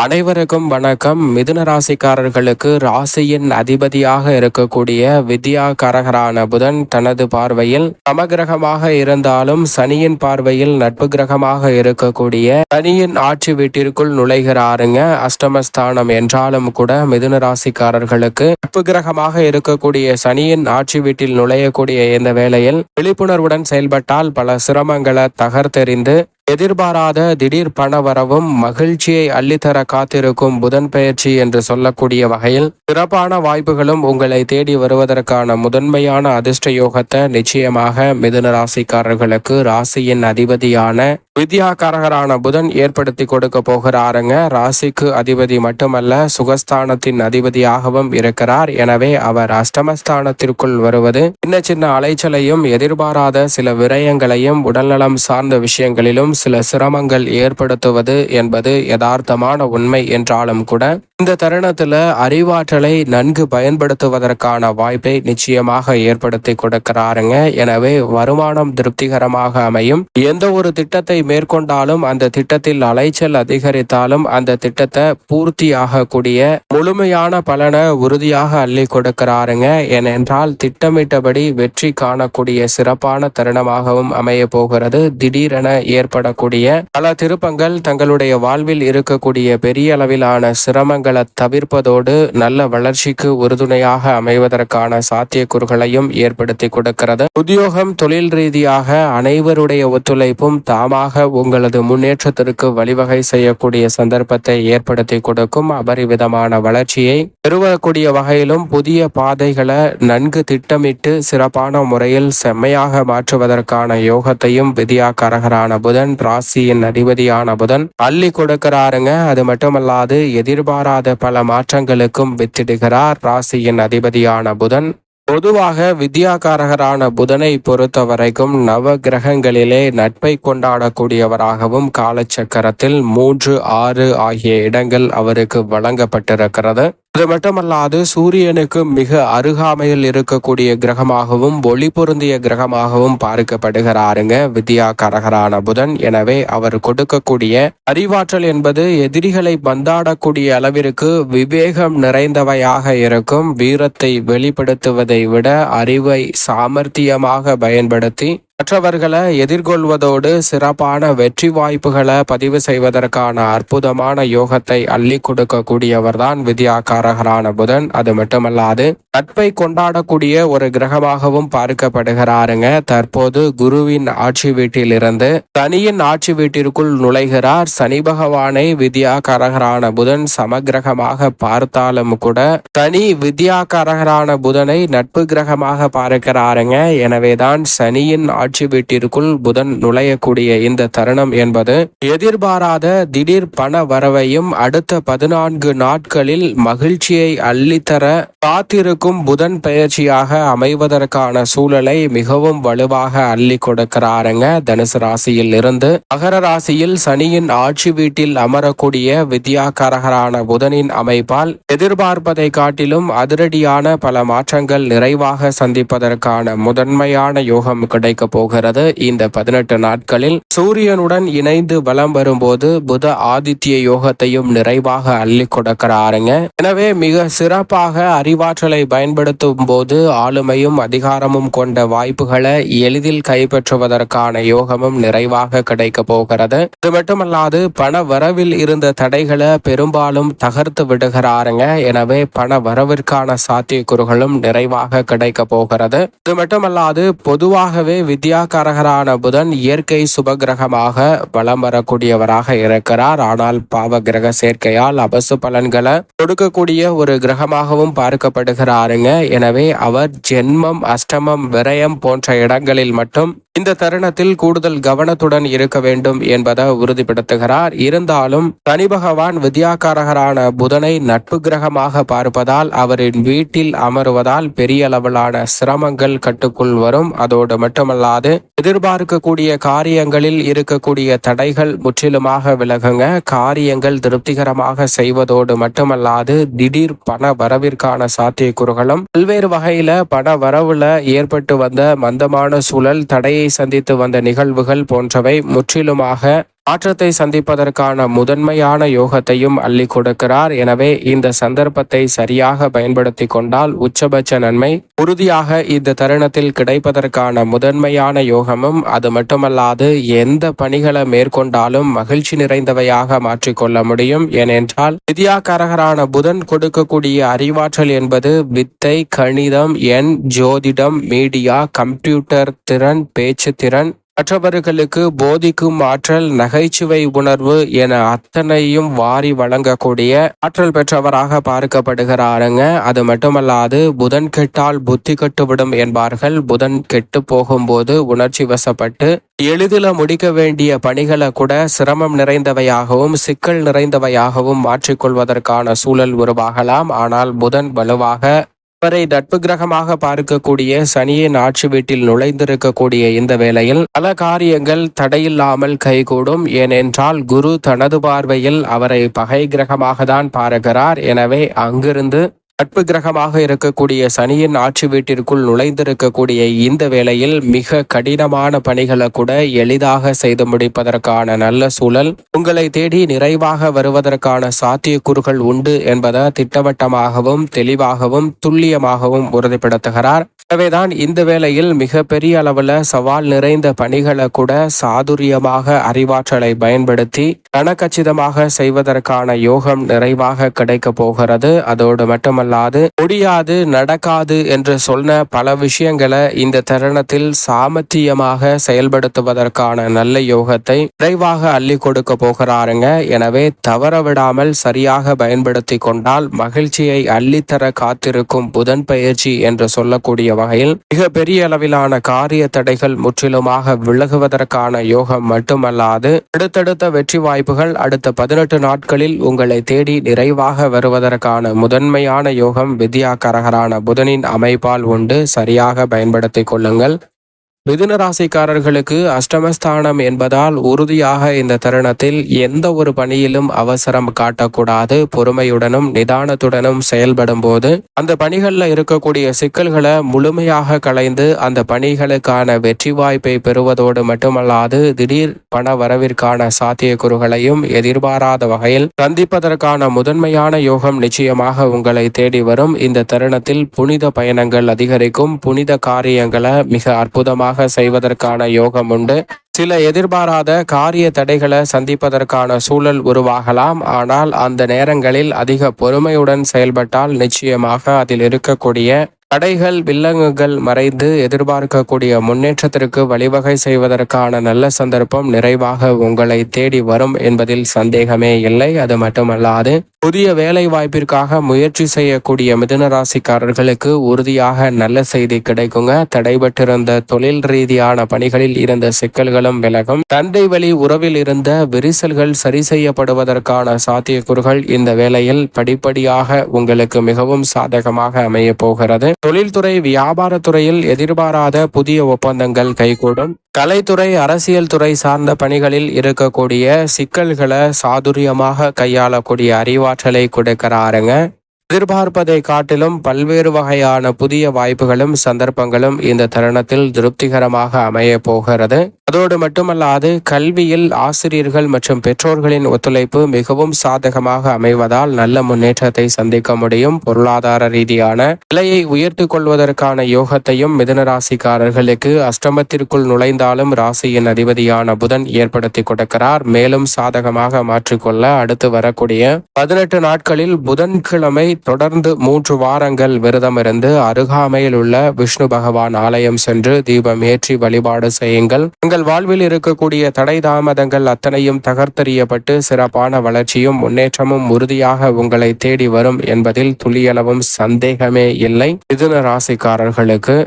அனைவருக்கும் வணக்கம். மிதுன ராசிக்காரர்களுக்கு ராசியின் அதிபதியாக இருக்கக்கூடிய வித்யாகாரகரான புதன் தனது பார்வையில் சமகிரகமாக இருந்தாலும் சனியின் பார்வையில் நட்பு கிரகமாக இருக்கக்கூடிய சனியின் ஆட்சி வீட்டிற்குள் நுழைகிறாருங்க. அஷ்டமஸ்தானம் என்றாலும் கூட மிதுன ராசிக்காரர்களுக்கு நட்பு கிரகமாக இருக்கக்கூடிய சனியின் ஆட்சி வீட்டில் நுழையக்கூடிய இந்த வேளையில் விழிப்புணர்வுடன் செயல்பட்டால் பல சிரமங்களை தகர்த்தெறிந்து எதிர்பாராத திடீர் பணவரவும் மகிழ்ச்சியை அள்ளித்தர காத்திருக்கும் புதன் பெயர்ச்சி என்று சொல்லக்கூடிய வகையில் சிறப்பான வாய்ப்புகளும் உங்களை தேடி வருவதற்கான முதன்மையான அதிர்ஷ்ட யோகத்தை நிச்சயமாக மிதுன ராசிக்காரர்களுக்கு ராசியின் அதிபதியான வித்யாகாரகரான புதன் ஏற்படுத்தி கொடுக்க போகிறாருங்க. ராசிக்கு அதிபதி மட்டுமல்ல, சுகஸ்தானத்தின் அதிபதியாகவும் இருக்கிறார். எனவே அவர் அஷ்டமஸ்தானத்திற்குள் வருவது சின்ன சின்ன அலைச்சலையும் எதிர்பாராத சில விரயங்களையும் உடல்நலம் சார்ந்த விஷயங்களிலும் சில சிரமங்கள் ஏற்படுத்துவது என்பது யதார்த்தமான உண்மை என்றாலும் கூட இந்த தருணத்துல அறிவாற்றலை நன்கு பயன்படுத்துவதற்கான வாய்ப்பை நிச்சயமாக ஏற்படுத்தி கொடுக்கிறாருங்க. எனவே வருமானம் திருப்திகரமாக அமையும். எந்த ஒரு திட்டத்தை மேற்கொண்டாலும் அந்த திட்டத்தில் அலைச்சல் அதிகரித்தாலும் அந்த திட்டத்தை பூர்த்தி ஆகக்கூடிய முழுமையான பலனை உறுதியாக அள்ளி கொடுக்கிறாருங்க. ஏனென்றால் திட்டமிட்டபடி வெற்றி காணக்கூடிய சிறப்பான தருணமாகவும் அமைய போகிறது. திடீரென ஏற்படக்கூடிய பல திருப்பங்கள் தங்களுடைய வாழ்வில் இருக்கக்கூடிய பெரிய அளவிலான சிரமங்களை தவிர்ப்பதோடு நல்ல வளர்ச்சிக்கு உறுதுணையாக அமைவதற்கான சாத்தியக்கூறுகளையும் ஏற்படுத்தி கொடுக்கிறது. உத்தியோகம், தொழில் ரீதியாக அனைவருடைய ஒத்துழைப்பும் தாமாக உங்களது முன்னேற்றத்திற்கு வழிவகை செய்யக்கூடிய சந்தர்ப்பத்தை ஏற்படுத்தி கொடுக்கும். அபரிவிதமான வளர்ச்சியை பெறுவக்கூடிய வகையிலும் புதிய பாதைகளை நன்கு திட்டமிட்டு சிறப்பான முறையில் செம்மையாக மாற்றுவதற்கான யோகத்தையும் வித்யாகாரகரான புதன், ராசியின் அதிபதியான புதன் அள்ளி கொடுக்கிறாருங்க. அது மட்டுமல்லாது எதிர்பாராத பல மாற்றங்களுக்கும் வித்திடுகிறார் ராசியின் அதிபதியான புதன். பொதுவாக வித்யாகாரகரான புதனை பொறுத்த வரைக்கும் நவ கிரகங்களிலே நட்பை கொண்டாடக்கூடியவராகவும் காலச்சக்கரத்தில் 3, 6 ஆகிய இடங்கள் அவருக்கு வழங்கப்பட்டிருக்கிறது. அது மட்டுமல்லாது சூரியனுக்கு மிக அருகாமையில் இருக்கக்கூடிய கிரகமாகவும் ஒளி பொருந்திய கிரகமாகவும் பார்க்கப்படுகிறாருங்க வித்யாகாரகரான புதன். எனவே அவர் கொடுக்கக்கூடிய அறிவாற்றல் என்பது எதிரிகளை பந்தாடக்கூடிய அளவிற்கு விவேகம் நிறைந்தவையாக இருக்கும். வீரத்தை வெளிப்படுத்துவதை விட அறிவை சாமர்த்தியமாக பயன்படுத்தி மற்றவர்களை எதிர்கொள்வதோடு சிறப்பான வெற்றி வாய்ப்புகளை பதிவு செய்வதற்கான அற்புதமான யோகத்தை அள்ளி கொடுக்கக்கூடியவர்தான் வித்யாகாரகரான புதன். அது மட்டுமல்லாது நட்பை கொண்டாடக்கூடிய ஒரு கிரகமாகவும் பார்க்கப்படுகிறாருங்க. தற்போது குருவின் ஆட்சி வீட்டில் இருந்து சனியின் ஆட்சி வீட்டிற்குள் நுழைகிறார். சனி பகவானை வித்யாகாரகரான புதன் சமகிரகமாக பார்த்தாலும் கூட சனி வித்யாகாரகரான புதனை நட்பு கிரகமாக பார்க்கிறாருங்க. எனவேதான் சனியின் ஆட்சி வீட்டிற்குள் புதன் நுழையக்கூடிய இந்த தருணம் என்பது எதிர்பாராத திடீர் பண வரவையும் அடுத்த 14 நாட்களில் மகிழ்ச்சியை அள்ளித்தர காத்திருக்கும் புதன் பெயர்ச்சியாக அமைவதற்கான சூழலை மிகவும் வலுவாக அள்ளி கொடுக்கிறாருங்க. தனுசு ராசியில் இருந்து மகர ராசியில் சனியின் ஆட்சி வீட்டில் அமரக்கூடிய வித்யாகாரகரான புதனின் அமைப்பால் எதிர்பார்ப்பதை காட்டிலும் அதிரடியான பல மாற்றங்கள் நிறைவாக சந்திப்பதற்கான முதன்மையான யோகம் கிடைக்க போகிறது. இந்த 18 நாட்களில் சூரியனுடன் இணைந்து வலம் வரும்போது புத ஆதித்ய யோகத்தையும் நிறைவாக அள்ளி கொடுக்கிறாருங்க. எனவே மிக சிறப்பாக அறிவாற்றலை பயன்படுத்தும் போது ஆளுமையும் அதிகாரமும் கொண்ட வாய்ப்புகளை எளிதில் கைப்பற்றுவதற்கான யோகமும் நிறைவாக கிடைக்க போகிறது. இது மட்டுமல்லாது பண வரவில் இருந்த தடைகளை பெரும்பாலும் தகர்த்து விடுகிறாருங்க. எனவே பண வரவிற்கான சாத்தியக்கூறுகளும் நிறைவாக கிடைக்க போகிறது. இது மட்டுமல்லாது பொதுவாகவே வித்யாகாரகரான புதன் இயற்கை சுபகிரகமாக வலம் வரக்கூடியவராக இருக்கிறார். ஆனால் பாவ கிரக சேர்க்கையால் அபசு பலன்களை கொடுக்கக்கூடிய ஒரு கிரகமாகவும் பார்க்கப்படுகிறாருங்க. எனவே அவர் ஜென்மம், அஷ்டமம், விரயம் போன்ற இடங்களில் மட்டும் இந்த தருணத்தில் கூடுதல் கவனத்துடன் இருக்க வேண்டும் என்பதை உறுதிப்படுத்துகிறார். இருந்தாலும் சனி பகவான் வித்யாகாரகரான புதனை நட்பு கிரகமாக பார்ப்பதால் அவரின் வீட்டில் அமருவதால் பெரிய அளவிலான சிரமங்கள் கட்டுக்குள் வரும். அதோடு மட்டுமல்லாது எதிர்பார்க்கக்கூடிய காரியங்களில் இருக்கக்கூடிய தடைகள் முற்றிலுமாக விலகுங்க. காரியங்கள் திருப்திகரமாக செய்வதோடு மட்டுமல்லாது திடீர் பண வரவிற்கான சாத்தியக்கூறுகளும் பல்வேறு வகையில பண வரவுல ஏற்பட்டு வந்த மந்தமான சூழல், தடையை சந்தித்து வந்த நிகழ்வுகள் போன்றவை முற்றிலுமாக மாற்றத்தை சந்திப்பதற்கான முதன்மையான யோகத்தையும் அள்ளி கொடுக்கிறார். எனவே இந்த சந்தர்ப்பத்தை சரியாக பயன்படுத்தி கொண்டால் உச்சபட்ச நன்மை உறுதியாக இந்த தருணத்தில் கிடைப்பதற்கான முதன்மையான யோகமும், அது மட்டுமல்லாது எந்த பணிகளை மேற்கொண்டாலும் மகிழ்ச்சி நிறைந்தவையாக மாற்றிக்கொள்ள முடியும். ஏனென்றால் வித்யாகாரகரான புதன் கொடுக்கக்கூடிய அறிவாற்றல் என்பது வித்தை, கணிதம், ஜோதிடம், மீடியா, கம்ப்யூட்டர் திறன், பேச்சு திறன், மற்றவர்களுக்கு போதிக்கும் ஆற்றல், நகைச்சுவை உணர்வு என அத்தனையும் வாரி வழங்கக்கூடிய ஆற்றல் பெற்றவராக பார்க்கப்படுகிறாருங்க. அது மட்டுமல்லாது புதன் கெட்டால் புத்தி கெட்டுவிடும் என்பார்கள். புதன் கெட்டு போகும்போது உணர்ச்சி வசப்பட்டு எளிதில் முடிக்க வேண்டிய பணிகளை கூட சிரமம் நிறைந்தவையாகவும் சிக்கல் நிறைந்தவையாகவும் மாற்றிக்கொள்வதற்கான சூழல் உருவாகலாம். ஆனால் புதன் வலுவாக அவரை நட்பு கிரகமாக பார்க்கக்கூடிய சனியின் ஆட்சி வீட்டில் நுழைந்திருக்கக்கூடிய இந்த வேளையில் பல காரியங்கள் தடையில்லாமல் கைகூடும். ஏனென்றால் குரு தனது பார்வையில் அவரை பகை கிரகமாக தான் பார்க்கிறார். எனவே அங்கிருந்து நட்பு கிரகமாக இருக்கக்கூடிய சனியின் ஆட்சி வீட்டிற்குள் நுழைந்திருக்கக்கூடிய இந்த வேளையில் மிக கடினமான பணிகளை கூட எளிதாக செய்து முடிப்பதற்கான நல்ல சூழல் உங்களை தேடி நிறைவாக வருவதற்கான சாத்தியக்கூறுகள் உண்டு என்பதை திட்டவட்டமாகவும் தெளிவாகவும் துல்லியமாகவும் உறுதிப்படுத்துகிறார். எனவேதான் இந்த வேளையில் மிக பெரிய அளவுல சவால் நிறைந்த பணிகளை கூட சாதுரியமாக அறிவாற்றலை பயன்படுத்தி கனகச்சிதமாக செய்வதற்கான யோகம் நிறைவாக கிடைக்க போகிறது. அதோடு மட்டுமல்லாது முடியாது, நடக்காது என்று சொன்ன பல விஷயங்களை இந்த தருணத்தில் சாமர்த்தியமாக செயல்படுத்துவதற்கான நல்ல யோகத்தை நிறைவாக அள்ளி கொடுக்க போகிறாருங்க. எனவே தவற விடாமல் சரியாக பயன்படுத்தி கொண்டால் மகிழ்ச்சியை அள்ளித்தர காத்திருக்கும் புதன் பயிற்சி என்று சொல்லக்கூடிய வகையில் மிக பெரிய அளவிலான காரிய தடைகள் முற்றிலுமாக விலகுவதற்கான யோகம் மட்டுமல்லாது அடுத்தடுத்த வெற்றி வாய்ப்புகள் அடுத்த 18 நாட்களில் உங்களை தேடி நிறைவாக வருவதற்கான முதன்மையான யோகம் வித்யாகாரகரான புதனின் அமைப்பால் உண்டு. சரியாக பயன்படுத்திக் கொள்ளுங்கள். மிதுன ராசிக்காரர்களுக்கு அஷ்டமஸ்தானம் என்பதால் உறுதியாக இந்த தருணத்தில் எந்த ஒரு பணியிலும் அவசரம் காட்டக்கூடாது. பொறுமையுடனும் நிதானத்துடனும் செயல்படும் போது அந்த பணிகளில் இருக்கக்கூடிய சிக்கல்களை முழுமையாக களைந்து அந்த பணிகளுக்கான வெற்றி வாய்ப்பை பெறுவதோடு மட்டுமல்லாது திடீர் பண வரவிற்கான சாத்தியக்கூறுகளையும் எதிர்பாராத வகையில் சந்திப்பதற்கான முதன்மையான யோகம் நிச்சயமாக உங்களை தேடி வரும். இந்த தருணத்தில் புனித பயணங்கள் அதிகரிக்கும். புனித காரியங்களை மிக அற்புதமாக செய்வதற்கான யோகம் உண்டு. சில எதிர்பாராத காரிய தடைகளை சந்திப்பதற்கான சூழல் உருவாகலாம். ஆனால் அந்த நேரங்களில் அதிக பொறுமையுடன் செயல்பட்டால் நிச்சயமாக அதில் இருக்கக்கூடிய தடைகள், வில்லங்குகள் மறைந்து எதிர்பார்க்கக்கூடிய முன்னேற்றத்திற்கு வழிவகை செய்வதற்கான நல்ல சந்தர்ப்பம் நிறைவாக உங்களை தேடி வரும் என்பதில் சந்தேகமே இல்லை. அது மட்டுமல்லாது புதிய வேலை வாய்ப்பிற்காக முயற்சி செய்யக்கூடிய மிதுன ராசிக்காரர்களுக்கு உறுதியாக நல்ல செய்தி கிடைக்குங்க. தடைபட்டிருந்த தொழில் ரீதியான பணிகளில் இருந்த சிக்கல்களும் விலகும். தந்தை வழி உறவில் இருந்த விரிசல்கள் சரி செய்யப்படுவதற்கான சாத்தியக்கூறுகள் இந்த வேளையில் படிப்படியாக உங்களுக்கு மிகவும் சாதகமாக அமைய போகிறது. தொழில்துறை, வியாபாரத்துறையில் எதிர்பாராத புதிய ஒப்பந்தங்கள் கைகூடும். கலைத்துறை, அரசியல் துறை சார்ந்த பணிகளில் இருக்கக்கூடிய சிக்கல்களை சாதுரியமாக கையாளக்கூடிய அறிவாற்றலை கொடுக்கிறாருங்க. எதிர்பார்ப்பதை காட்டிலும் பல்வேறு வகையான புதிய வாய்ப்புகளும் சந்தர்ப்பங்களும் இந்த தருணத்தில் திருப்திகரமாக அமைய போகிறது. அதோடு மட்டுமல்லாது கல்வியில் ஆசிரியர்கள் மற்றும் பெற்றோர்களின் ஒத்துழைப்பு மிகவும் சாதகமாக அமைவதால் நல்ல முன்னேற்றத்தை சந்திக்க முடியும். பொருளாதார ரீதியான நிலையை உயர்த்தி கொள்வதற்கான யோகத்தையும் மிதுன ராசிக்காரர்களுக்கு அஷ்டமத்திற்குள் நுழைந்தாலும் ராசியின் அதிபதியான புதன் ஏற்படுத்தி கொடுக்கிறார். மேலும் சாதகமாக மாற்றிக்கொள்ள அடுத்து வரக்கூடிய 18 நாட்களில் புதன்கிழமை தொடர்ந்து 3 வாரங்கள் விரதம் இருந்து அருகாமையில் உள்ள விஷ்ணு பகவான் ஆலயம் சென்று தீபம் ஏற்றி வழிபாடு செய்யுங்கள். உங்கள் வாழ்வில் இருக்கக்கூடிய தடை தாமதங்கள் அத்தனையும் தகர்த்தெறியப்பட்டு சிறப்பான வளர்ச்சியும் முன்னேற்றமும் உறுதியாக உங்களை தேடி வரும் என்பதில் துளியளவும் சந்தேகமே இல்லை. மிதுன ராசிக்காரர்களுக்கு